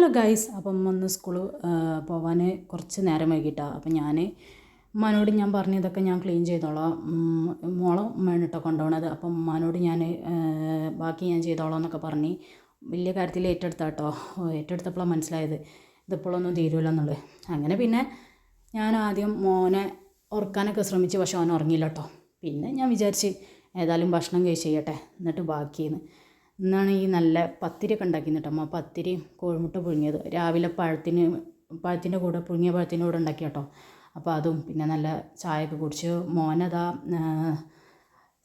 Hello guys, അപ്പം ഒന്ന് school പോവാൻ കുറച്ച് നേരം വൈകിട്ടാണ്. അപ്പം ഉമ്മാനോട് ഞാൻ പറഞ്ഞു ഇതൊക്കെ ഞാൻ ക്ലീൻ ചെയ്തോളാം, മോളെ ഉമ്മയാണ് കേട്ടോ കൊണ്ടുപോകണത്. അപ്പം ഉമ്മാനോട് ഞാൻ ബാക്കി ഞാൻ ചെയ്തോളാം എന്നൊക്കെ പറഞ്ഞ് വലിയ കാര്യത്തിൽ ഏറ്റെടുത്താട്ടോ. ഏറ്റെടുത്തപ്പോഴാണ് മനസ്സിലായത് ഇതിപ്പോഴൊന്നും തീരുമല്ലോ എന്നുള്ളത്. അങ്ങനെ പിന്നെ ഞാൻ ആദ്യം മോനെ ഉറക്കാനൊക്കെ ശ്രമിച്ചു, പക്ഷെ അവൻ ഉറങ്ങിയില്ല കേട്ടോ. പിന്നെ ഞാൻ വിചാരിച്ച് ഏതായാലും ഭക്ഷണം കഴിച്ച് ചെയ്യട്ടെ, എന്നിട്ട് ബാക്കിയെന്ന്. ഇന്നാണ് ഈ നല്ല പത്തിരിയൊക്കെ ഉണ്ടാക്കിയിരുന്നു കേട്ടോ അമ്മ. പത്തിരി കോഴിമുട്ട പുഴുങ്ങിയത് രാവിലെ പഴത്തിൻ്റെ കൂടെ, പുഴുങ്ങിയ പഴത്തിൻ്റെ കൂടെ ഉണ്ടാക്കി കേട്ടോ. അപ്പോൾ അതും പിന്നെ നല്ല ചായയൊക്കെ കുടിച്ച്. മോനതാ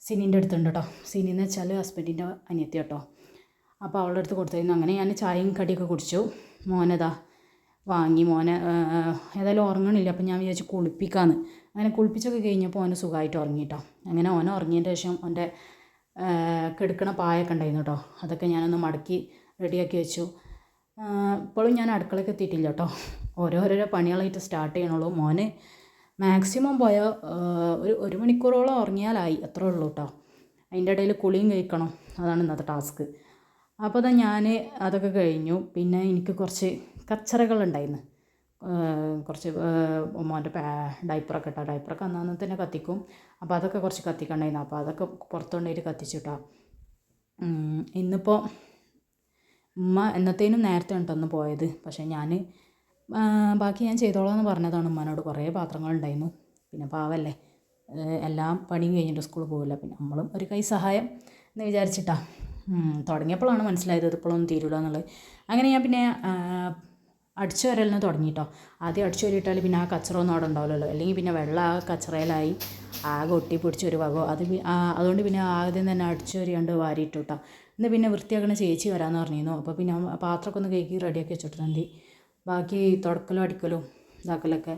സിനിൻ്റെ അടുത്തുണ്ട് കേട്ടോ. സിനി എന്ന് വെച്ചാൽ ഹസ്ബൻഡിൻ്റെ അനിയത്തി കേട്ടോ. അപ്പോൾ അവളുടെ അടുത്ത് കൊടുത്തിരുന്നു. അങ്ങനെ ഞാൻ ചായയും കടിയൊക്കെ കുടിച്ചു. മോനതാ വാങ്ങി. മോനെ ഏതായാലും ഉറങ്ങണില്ല, അപ്പം ഞാൻ വിചാരിച്ചു കുളിപ്പിക്കാമെന്ന്. അങ്ങനെ കുളിപ്പിച്ചൊക്കെ കഴിഞ്ഞപ്പോൾ ഓന് സുഖമായിട്ട് ഉറങ്ങി കേട്ടോ. അങ്ങനെ ഓനെ ഉറങ്ങിയതിൻ്റെ ശേഷം അവൻ്റെ കിടക്കണ പായൊക്കെ ഉണ്ടായിരുന്നു കേട്ടോ. അതൊക്കെ ഞാനൊന്ന് മടക്കി റെഡിയാക്കി വെച്ചു. ഇപ്പോഴും ഞാൻ അടുക്കളയ്ക്ക് എത്തിയിട്ടില്ല കേട്ടോ. ഓരോരോ പണികളായിട്ട് സ്റ്റാർട്ട് ചെയ്യണുള്ളൂ. മോന് മാക്സിമം പോയാൽ ഒരു മണിക്കൂറോളം ഉറങ്ങിയാലായി, അത്രേ ഉള്ളൂ കേട്ടോ. അതിൻ്റെ ഇടയിൽ കുളിയും കഴിക്കണം, അതാണ് ഇന്നത്തെ ടാസ്ക്. അപ്പോൾ അതാ ഞാൻ അതൊക്കെ കഴിഞ്ഞു. പിന്നെ എനിക്ക് കുറച്ച് കച്ചറകളുണ്ടായിരുന്നു. കുറച്ച് മോൻ്റെ ഡൈപ്പറൊക്കെ ഇട്ടാൽ ഡൈപ്പറൊക്കെ അന്നന്ന് തന്നെ കത്തിക്കും. അപ്പോൾ അതൊക്കെ കുറച്ച് കത്തിക്കണ്ടായിരുന്നു. അപ്പോൾ അതൊക്കെ പുറത്ത് കൊണ്ടുപോയിട്ട് കത്തിച്ചു കേട്ടോ. ഇന്നിപ്പോൾ ഉമ്മ എന്നത്തേനും നേരത്തെ ഉണ്ടെന്ന് പോയത്. പക്ഷേ ബാക്കി ഞാൻ ചെയ്തോളാം എന്ന് പറഞ്ഞതാണ് ഉമ്മാനോട്. കുറേ പാത്രങ്ങളുണ്ടായിരുന്നു. പിന്നെ പാവല്ലേ, എല്ലാം പണിയും കഴിഞ്ഞിട്ട് സ്കൂളിൽ പോകില്ല. പിന്നെ നമ്മളും ഒരു കൈ സഹായം എന്ന് വിചാരിച്ചിട്ടാണ്. തുടങ്ങിയപ്പോഴാണ് മനസ്സിലായത് ഇതിപ്പോഴൊന്നും തീരില്ല എന്നുള്ളത്. അങ്ങനെ ഞാൻ പിന്നെ അടിച്ചു വരലിന് തുടങ്ങി കേട്ടോ. ആദ്യം അടിച്ചു വരിയിട്ടാൽ പിന്നെ ആ കച്ചറ ഒന്നും അവിടെ ഉണ്ടാവില്ലല്ലോ. അല്ലെങ്കിൽ പിന്നെ വെള്ളം ആ കച്ചറയിലായി ആകെ ഒട്ടി പിടിച്ചൊരു വകോ. അതുകൊണ്ട് പിന്നെ ആദ്യം തന്നെ അടിച്ചു വരിയാണ്ട് വാരിയിട്ടു കേട്ടോ. ഇന്ന് പിന്നെ വൃത്തിയാക്കണ ചേച്ചി വരാമെന്ന് പറഞ്ഞിരുന്നു. അപ്പോൾ പിന്നെ പാത്രമൊക്കെ ഒന്ന് കഴുകി റെഡിയാക്കി വെച്ചിട്ട് മതി. ബാക്കി തുടക്കലും അടിക്കലും ഇതാക്കലൊക്കെ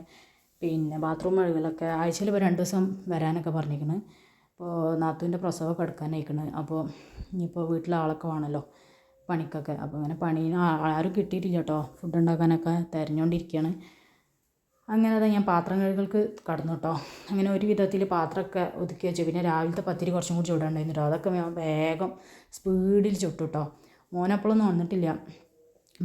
പിന്നെ ബാത്റൂം കഴുകലൊക്കെ ആഴ്ചയിൽ ഇപ്പോൾ 2 ദിവസം വരാനൊക്കെ പറഞ്ഞിരിക്കുന്നത്. അപ്പോൾ നാത്തൂൻ്റെ പ്രസവമൊക്കെ എടുക്കാനായിരിക്കുന്നത്. അപ്പോൾ ഇനിയിപ്പോൾ വീട്ടിലെ ആളൊക്കെ വേണമല്ലോ പണിക്കൊക്കെ. അപ്പോൾ അങ്ങനെ പണീന് ആരും കിട്ടിയിട്ടില്ല കേട്ടോ. ഫുഡ് ഉണ്ടാക്കാനൊക്കെ തിരഞ്ഞുകൊണ്ടിരിക്കുകയാണ്. അങ്ങനെ അതാ ഞാൻ പാത്രം കഴുകൾക്ക് കടന്നു കേട്ടോ. അങ്ങനെ ഒരു വിധത്തിൽ പാത്രമൊക്കെ ഒതുക്കി വെച്ചു. പിന്നെ രാവിലത്തെ പത്തിരി കുറച്ചും കൂടി ചൂടുണ്ടായിരുന്നു കേട്ടോ. അതൊക്കെ ഞാൻ വേഗം സ്പീഡിൽ ചുട്ടു കേട്ടോ. മോനപ്പോഴൊന്നും വന്നിട്ടില്ല.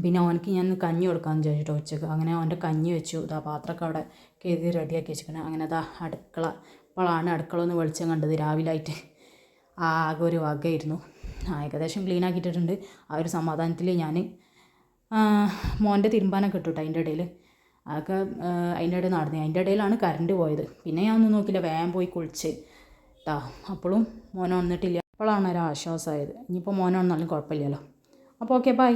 പിന്നെ അവനക്ക് ഞാൻ കഞ്ഞി കൊടുക്കാമെന്ന് വിചാരിച്ചിട്ടോ ഉച്ചക്ക്. അങ്ങനെ അവൻ്റെ കഞ്ഞി വെച്ചു. ഇതാ പാത്രമൊക്കെ അവിടെ കഴുകി റെഡിയാക്കി വെച്ചിരിക്കണം. അങ്ങനെ അതാ ഇപ്പോഴാണ് അടുക്കള ഒന്ന് വെളിച്ചം കണ്ടത്. രാവിലായിട്ട് ആകെ ഒരു വകയായിരുന്നു. ഏകദേശം ക്ലീൻ ആക്കിയിട്ടുണ്ട്. ആ ഒരു സമാധാനത്തിൽ ഞാൻ മോൻ്റെ തിരുമ്പാനൊക്കെ ഇട്ടു കേട്ടോ. അതിൻ്റെ ഇടയിൽ അതൊക്കെ അതിൻ്റെ ഇടയിൽ നടന്നു. അതിൻ്റെ ഇടയിലാണ് കറണ്ട് പോയത്. പിന്നെ ഞാൻ ഒന്നും നോക്കില്ല, വേഗം പോയി കുളിച്ച് കേട്ടോ. അപ്പോഴും മോനെ വന്നിട്ടില്ല. അപ്പോഴാണ് ഒരു ആശ്വാസമായത്. ഇനിയിപ്പോൾ മോനെ വന്നാലും കുഴപ്പമില്ലല്ലോ. അപ്പോൾ ഓക്കെ, ബൈ.